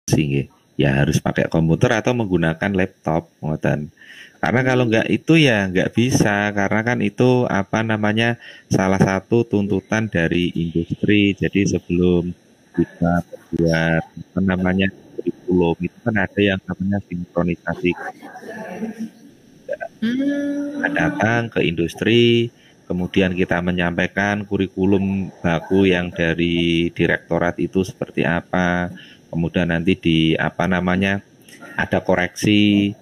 nggih. Ya harus pakai komputer atau menggunakan laptop, ngoten. Karena kalau nggak itu ya nggak bisa, karena kan itu apa namanya salah satu tuntutan dari industri. Jadi sebelum kita membuat apa namanya kurikulum itu kan ada yang namanya sinkronisasi. Kita Hmm. datang ke industri, kemudian kita menyampaikan kurikulum baku yang dari direktorat itu seperti apa, kemudian nanti di apa namanya ada koreksi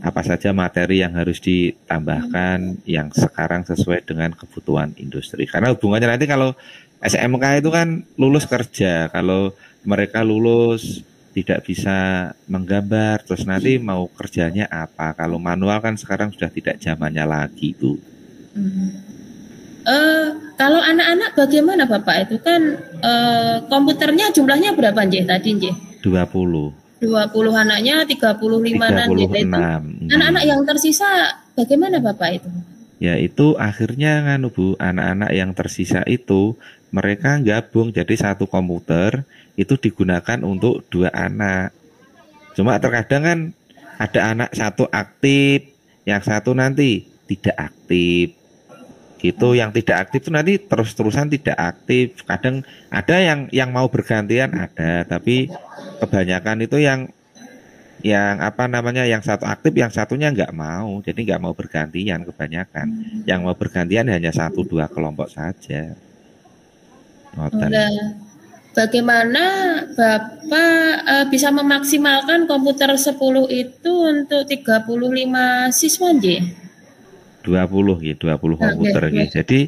apa saja materi yang harus ditambahkan yang sekarang sesuai dengan kebutuhan industri. Karena hubungannya nanti kalau SMK itu kan lulus kerja, kalau mereka lulus tidak bisa menggambar, terus nanti mau kerjanya apa? Kalau manual kan sekarang sudah tidak zamannya lagi itu. Eh, kalau anak-anak bagaimana Bapak itu kan komputernya jumlahnya berapa nje tadi nje? 20, 20 anaknya 35 nje. Nah, itu 36. anak-anak yang tersisa bagaimana Bapak itu? Ya itu akhirnya kan Bu, anak-anak yang tersisa itu mereka gabung jadi satu komputer itu digunakan untuk dua anak. Cuma terkadang kan ada anak satu aktif, yang satu nanti tidak aktif. Gitu, yang tidak aktif itu nanti terus-terusan tidak aktif. Kadang ada yang mau bergantian ada, tapi kebanyakan itu yang apa namanya yang satu aktif, yang satunya nggak mau. Jadi nggak mau bergantian kebanyakan. Yang mau bergantian hanya satu dua kelompok saja. Ngoten. Nah, bagaimana Bapak bisa memaksimalkan komputer 10 itu untuk 35 siswa nje? 20 gitu, 20 Nah, oke, komputer gitu. Jadi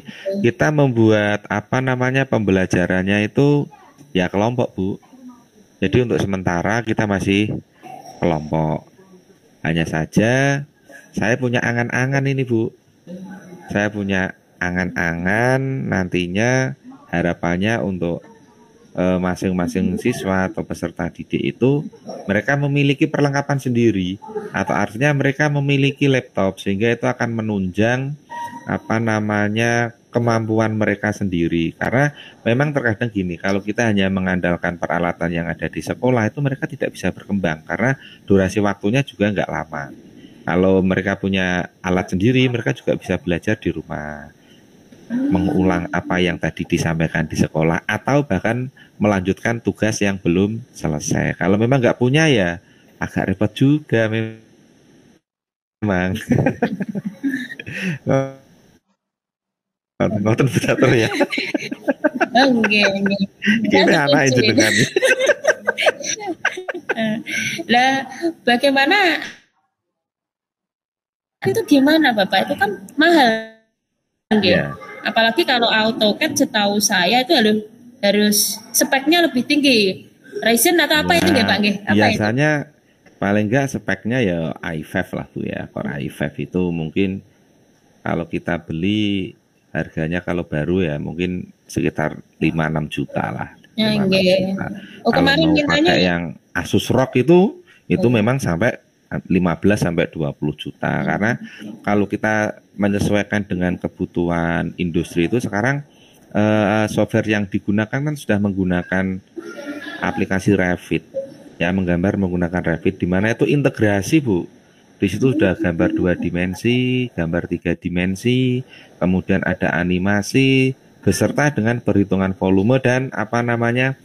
kita membuat apa namanya pembelajarannya itu ya kelompok, Bu. Jadi untuk sementara kita masih kelompok. Hanya saja saya punya angan-angan ini, Bu. Saya punya angan-angan nantinya harapannya untuk masing-masing siswa atau peserta didik itu mereka memiliki perlengkapan sendiri atau artinya mereka memiliki laptop sehingga itu akan menunjang apa namanya kemampuan mereka sendiri karena memang terkadang gini kalau kita hanya mengandalkan peralatan yang ada di sekolah itu mereka tidak bisa berkembang karena durasi waktunya juga nggak lama kalau mereka punya alat sendiri mereka juga bisa belajar di rumah mengulang apa yang tadi disampaikan di sekolah atau bahkan melanjutkan tugas yang belum selesai. Kalau memang nggak punya ya agak repot juga memang. Ngoten betul ya. Enggak, enggak. Saya Ini anak setuju itu. jenengan. Lah, bagaimana itu gimana Bapak? Itu kan mahal, nggih. Ya, Apalagi kalau AutoCAD setahu saya itu harus speknya lebih tinggi. Ryzen atau apa itu nggih Pak ya nggih? Apa itu? biasanya paling nggak speknya ya i5 lah Bu ya. Core i5 itu mungkin kalau kita beli harganya kalau baru ya mungkin sekitar 5-6 juta lah. Ya, 5-6 nggih. juta. Oh, Kalau kemarin mau mintanya pakai yang Asus ROG itu memang sampai 15 sampai 20 juta karena kalau kita menyesuaikan dengan kebutuhan industri itu sekarang software yang digunakan kan sudah menggunakan aplikasi Revit ya menggambar menggunakan Revit di mana itu integrasi Bu di situ sudah gambar dua dimensi, gambar tiga dimensi, kemudian ada animasi, beserta dengan perhitungan volume dan apa namanya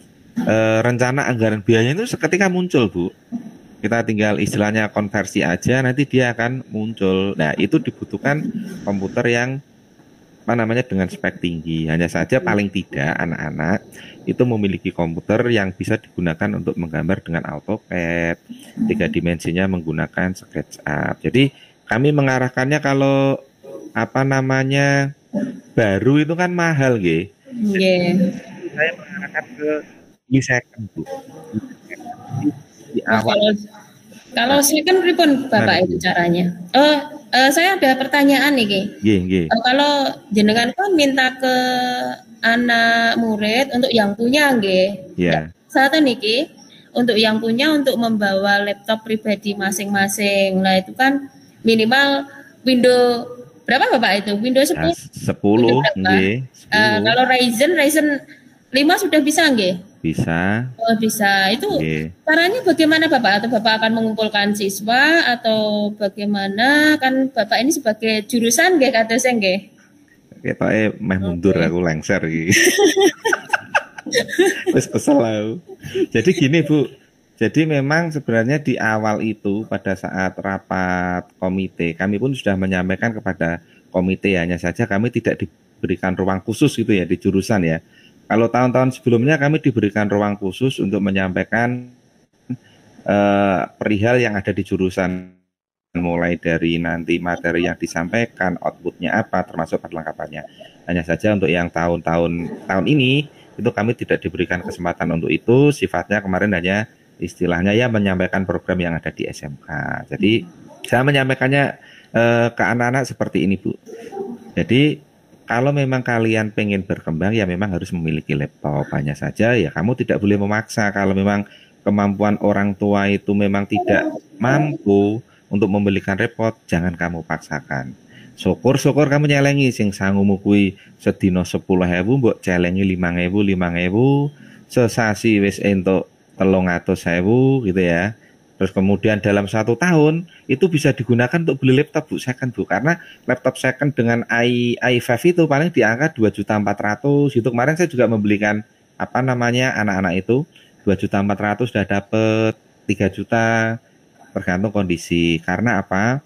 rencana anggaran biayanya itu seketika muncul, Bu. Kita tinggal istilahnya konversi aja, nanti dia akan muncul. Nah, itu dibutuhkan komputer yang apa namanya dengan spek tinggi. Hanya saja paling tidak anak-anak itu memiliki komputer yang bisa digunakan untuk menggambar dengan AutoCAD, tiga dimensinya menggunakan SketchUp. Jadi kami mengarahkannya kalau apa namanya baru itu kan mahal, gitu. nggih. Saya mengarahkan ke second Bu. Di Wah, awal kalau second pripun mana Bapak itu Bu? caranya? Saya ada pertanyaan nih, Ki. Nggih, nggih. Kalau jenengan kan minta ke anak murid untuk yang punya, nggih. Ya, Ya. satu nih, Ki. Untuk yang punya untuk membawa laptop pribadi masing-masing. Nah, itu kan minimal Windows berapa Bapak itu? Windows Ya, 10. Windows 10 berapa? nggih, 10. Kalau Ryzen 5 sudah bisa, nggih? Bisa. Oh, bisa. Itu Oke. caranya bagaimana Bapak? Atau Bapak akan mengumpulkan siswa atau bagaimana? Kan Bapak ini sebagai jurusan nggih kados nggih. Ketoke meh mundur Oke. aku lengser iki. Wis kesel aku. Jadi gini Bu, jadi memang sebenarnya di awal itu pada saat rapat komite, kami pun sudah menyampaikan kepada komite, hanya saja kami tidak diberikan ruang khusus gitu ya di jurusan ya. Kalau tahun-tahun sebelumnya kami diberikan ruang khusus untuk menyampaikan perihal yang ada di jurusan, mulai dari nanti materi yang disampaikan, outputnya apa, termasuk perlengkapannya. Hanya saja untuk yang tahun ini itu kami tidak diberikan kesempatan untuk itu. Sifatnya kemarin hanya istilahnya ya menyampaikan program yang ada di SMK. Jadi saya menyampaikannya ke anak-anak seperti ini Bu. Jadi kalau memang kalian pengen berkembang ya memang harus memiliki laptop. Hanya saja ya kamu tidak boleh memaksa. Kalau memang kemampuan orang tua itu memang tidak mampu untuk membelikan laptop, jangan kamu paksakan. Syukur-syukur kamu nyelengi sing sangumu kuwi sedina 10.000 mbok celengi 5.000 sesasi wis entuk 300.000 gitu ya. Terus kemudian dalam 1 tahun itu bisa digunakan untuk beli laptop Bu second Bu, karena laptop second dengan i5 itu paling di angka 2.400.000 itu. Kemarin saya juga membelikan apa namanya anak-anak itu 2.400.000 sudah dapet 3 juta tergantung kondisi. Karena apa?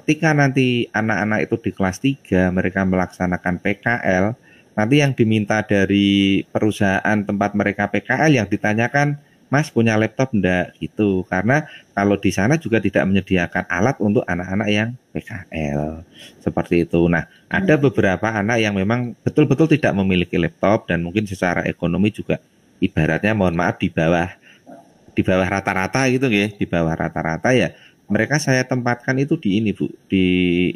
Ketika nanti anak-anak itu di kelas 3 mereka melaksanakan PKL, nanti yang diminta dari perusahaan tempat mereka PKL yang ditanyakan, Mas punya laptop enggak gitu. Karena kalau di sana juga tidak menyediakan alat untuk anak-anak yang PKL. Seperti itu. Nah, ada beberapa anak yang memang betul-betul tidak memiliki laptop dan mungkin secara ekonomi juga ibaratnya mohon maaf di bawah rata-rata gitu ya, di bawah rata-rata ya. Mereka saya tempatkan itu di ini Bu, di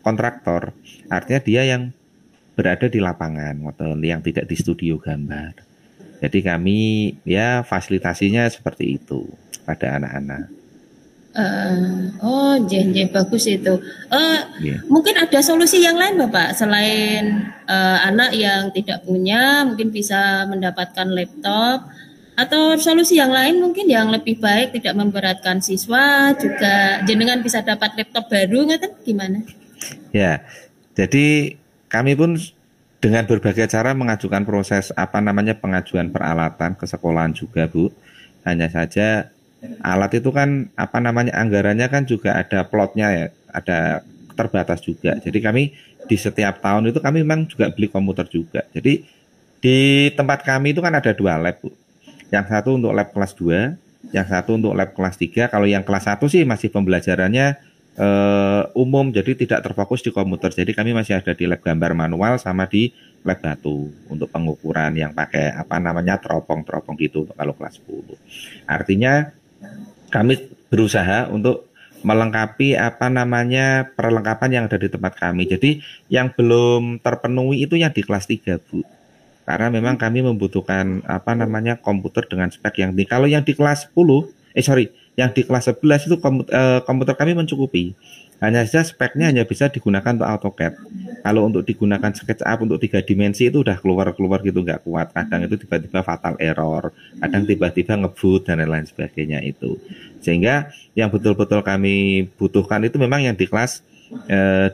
kontraktor. Artinya dia yang berada di lapangan, yang tidak di studio gambar. Jadi kami ya fasilitasinya seperti itu pada anak-anak. Oh, nggih, bagus itu. Yeah. Mungkin ada solusi yang lain Bapak selain anak yang tidak punya mungkin bisa mendapatkan laptop atau solusi yang lain mungkin yang lebih baik tidak memberatkan siswa juga jenengan bisa dapat laptop baru ngeten gimana? Ya, jadi kami pun dengan berbagai cara mengajukan proses apa namanya pengajuan peralatan ke sekolahan juga Bu. Hanya saja alat itu kan apa namanya anggarannya kan juga ada plotnya ya, ada terbatas juga. Jadi kami di setiap tahun itu kami memang juga beli komputer juga. Jadi di tempat kami itu kan ada 2 lab Bu. Yang satu untuk lab kelas 2, yang satu untuk lab kelas 3. Kalau yang kelas 1 sih masih pembelajarannya umum, jadi tidak terfokus di komputer. Jadi kami masih ada di lab gambar manual sama di lab batu untuk pengukuran yang pakai apa namanya teropong-teropong gitu untuk kalau kelas 10. Artinya kami berusaha untuk melengkapi apa namanya perlengkapan yang ada di tempat kami. Jadi yang belum terpenuhi itu yang di kelas 3 Bu. Karena memang kami membutuhkan apa namanya komputer dengan spek yang tinggi. Kalau yang di kelas 10, yang di kelas 11 itu komputer kami mencukupi. Hanya saja speknya hanya bisa digunakan untuk AutoCAD. Kalau untuk digunakan SketchUp untuk 3 dimensi itu udah keluar gitu nggak kuat. Kadang itu tiba-tiba fatal error, kadang tiba-tiba ngebut dan lain sebagainya itu. Sehingga yang betul-betul kami butuhkan itu memang yang di kelas 12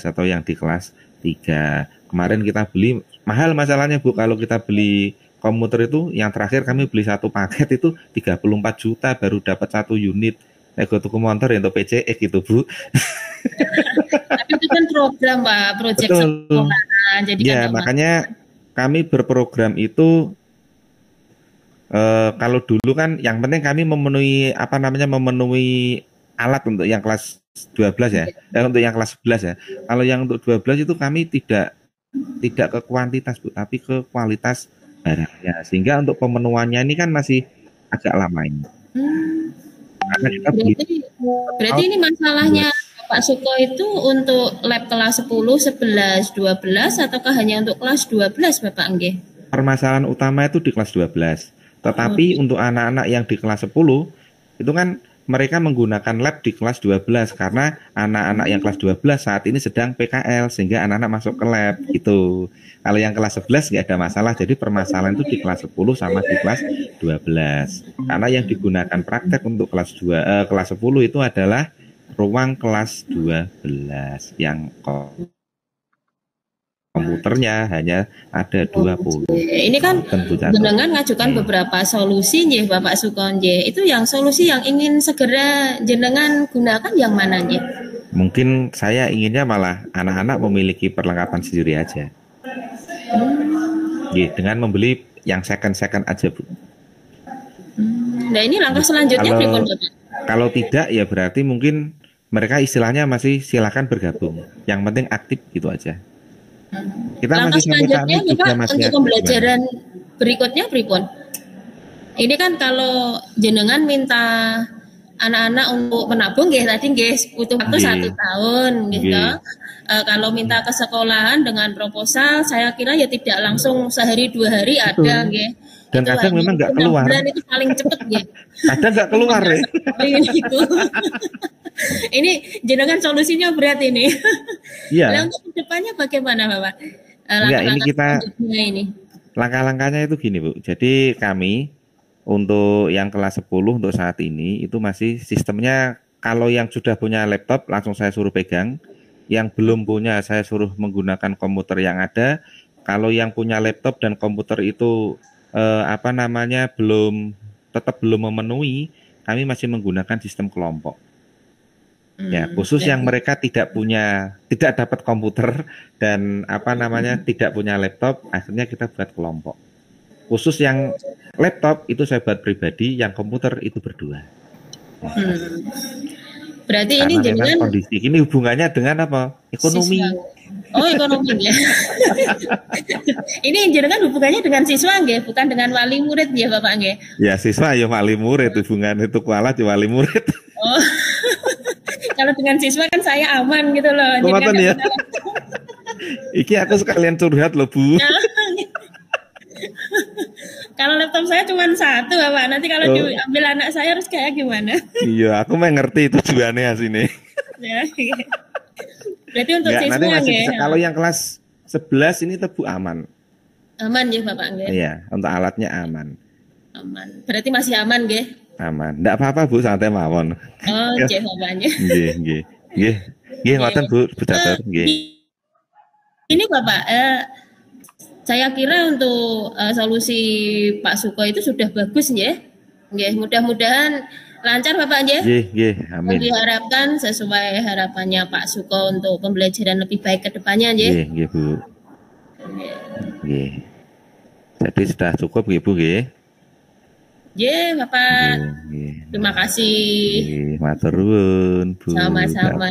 atau yang di kelas 3. Kemarin kita beli mahal masalahnya Bu, kalau kita beli komputer itu yang terakhir kami beli 1 paket itu 34 juta baru dapat 1 unit. Nego tuku motor ya untuk PCX gitu Bu. Tapi itu kan program Pak, proyek Betul. sekolahan. Jadi kan Ya makanya kami berprogram itu kalau dulu kan yang penting kami memenuhi apa namanya memenuhi alat untuk yang kelas 12 ya. Untuk yang kelas 11 ya. Kalau yang untuk 12 itu kami tidak ke kuantitas Bu, tapi ke kualitas barangnya. Sehingga untuk pemenuhannya ini kan masih agak lama ini. Karena kita berarti ini masalahnya Pak Suko itu untuk lab kelas 10, 11, 12 ataukah hanya untuk kelas 12 Bapak nggih? Permasalahan utama itu di kelas 12. Tetapi untuk anak-anak yang di kelas 10 itu kan mereka menggunakan lab di kelas 12 karena anak-anak yang kelas 12 saat ini sedang PKL sehingga anak-anak masuk ke lab gitu. Kalau yang kelas 11 nggak ada masalah, jadi permasalahan itu di kelas 10 sama di kelas 12. Karena yang digunakan praktek untuk kelas 10 itu adalah ruang kelas 12 yang komputernya hanya ada 20. Ini kan jenengan ngajukan beberapa solusi nggih Bapak Sukon nggih. Itu yang solusi yang ingin segera jenengan gunakan yang mana nggih? Mungkin saya inginnya malah anak-anak memiliki perlengkapan sendiri aja. Dengan membeli yang second aja, Bu. Nah, ini langkah selanjutnya kalau tidak ya berarti mungkin mereka istilahnya masih silakan bergabung. Yang penting aktif gitu aja. Kita langkah masih selanjutnya Pak untuk pembelajaran berikutnya pripun? Ini kan kalau jenengan minta anak-anak untuk menabung nggih tadi nggih butuh waktu 1 tahun gitu. Kalau minta ke sekolahan dengan proposal saya kira ya tidak langsung sehari 2 hari ada nggih. Dan kadang memang nggak keluar. Itu paling cepet ya. Kadang nggak keluar ya. Ini jenengan solusinya berat ini. Iya. Nah, untuk kedepannya bagaimana Bapak? Ini kita langkah-langkahnya itu gini Bu. Jadi kami untuk yang kelas 10 untuk saat ini itu masih sistemnya kalau yang sudah punya laptop langsung saya suruh pegang. Yang belum punya saya suruh menggunakan komputer yang ada. Kalau yang punya laptop dan komputer itu tetap belum memenuhi, kami masih menggunakan sistem kelompok. Ya, khusus yang mereka tidak dapat komputer dan tidak punya laptop, akhirnya kita buat kelompok. Khusus yang laptop itu saya buat pribadi, yang komputer itu berdua. Berarti karena ini jenengan kondisi ini hubungannya dengan apa? Ekonomi. Oh, ekonomi ya. Ini jenengan hubungannya dengan siswa nggih, bukan dengan wali murid ya, Bapak nggih. Ya, siswa ya wali murid, hubungan itu kualat ya wali murid. Oh. Kalau dengan siswa kan saya aman gitu loh. Kematan ya. Iki aku sekalian curhat loh, Bu. Kalau laptop saya cuma 1, Bapak. Nanti kalau diambil anak saya harus kayak gimana? Iya, aku mengerti tujuannya sini. Ya, berarti untuk siswa ya. Kalau yang kelas 11 ini tebu aman. Aman ya, Bapak nggih. Iya, untuk alatnya aman. Aman. Berarti masih aman nggih? Aman. Enggak apa-apa, Bu, santai mawon. Oh, jawabannya. Nggih, ngoten Bu, Catur, nggih. Ini Bapak, saya kira untuk solusi Pak Suko itu sudah bagus nggih. Nggih, mudah-mudahan lancar Bapak nggih. Nggih, amin. Diharapkan sesuai harapannya Pak Suko untuk pembelajaran lebih baik ke depannya nggih. Nggih, Bu. Nggih. Jadi sudah cukup nggih, Bu nggih. Nggih, Bapak. Terima kasih. Nggih, matur nuwun, Bu. Sama-sama.